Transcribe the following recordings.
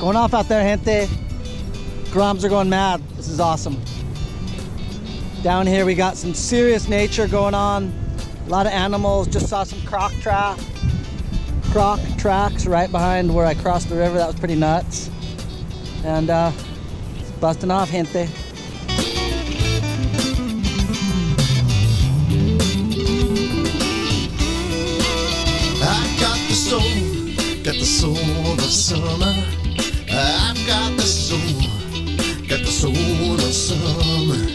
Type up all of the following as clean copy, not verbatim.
Going off out there, gente. Groms are going mad. This is awesome. Down here we got some serious nature going on. A lot of animals. Just saw some croc tracks right behind where I crossed the river. That was pretty nuts. And it's busting off, gente. I got the soul of summer. I've got the soul of summer.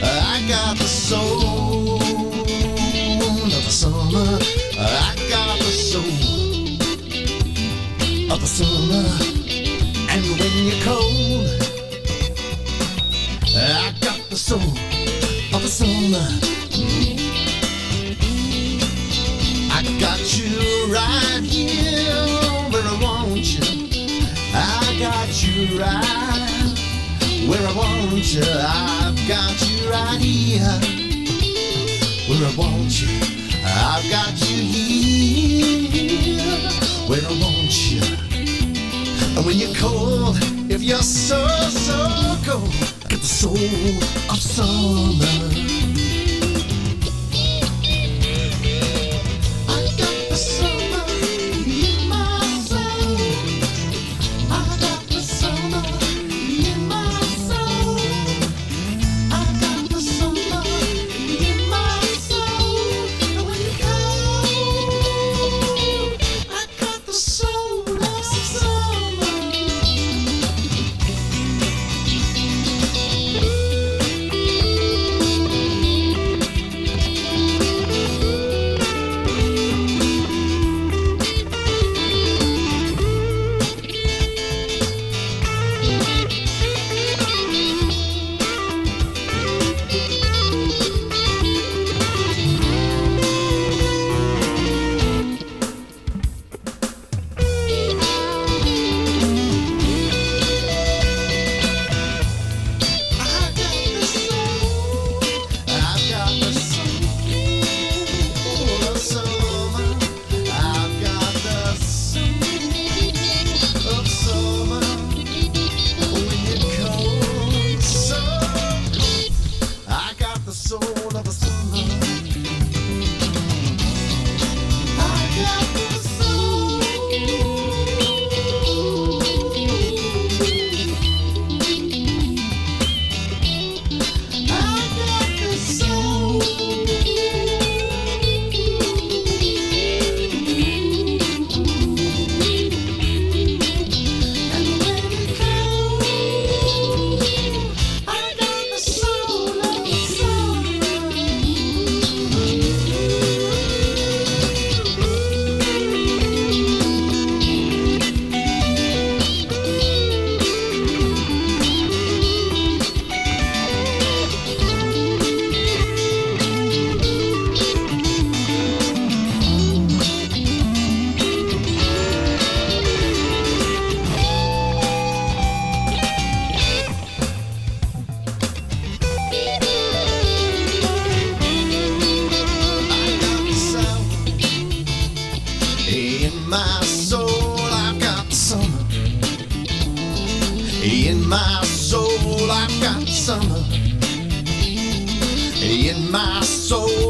I got the soul of summer. I got the soul of the summer. And when you're cold, I got the soul of the summer. I got you right here where I want you. I got you right where I want you. I've got you right here where I want you. I've got you here where I want you. And when you're cold, if you're so cold, get the soul of summer. In my soul, I've got summer. In my soul,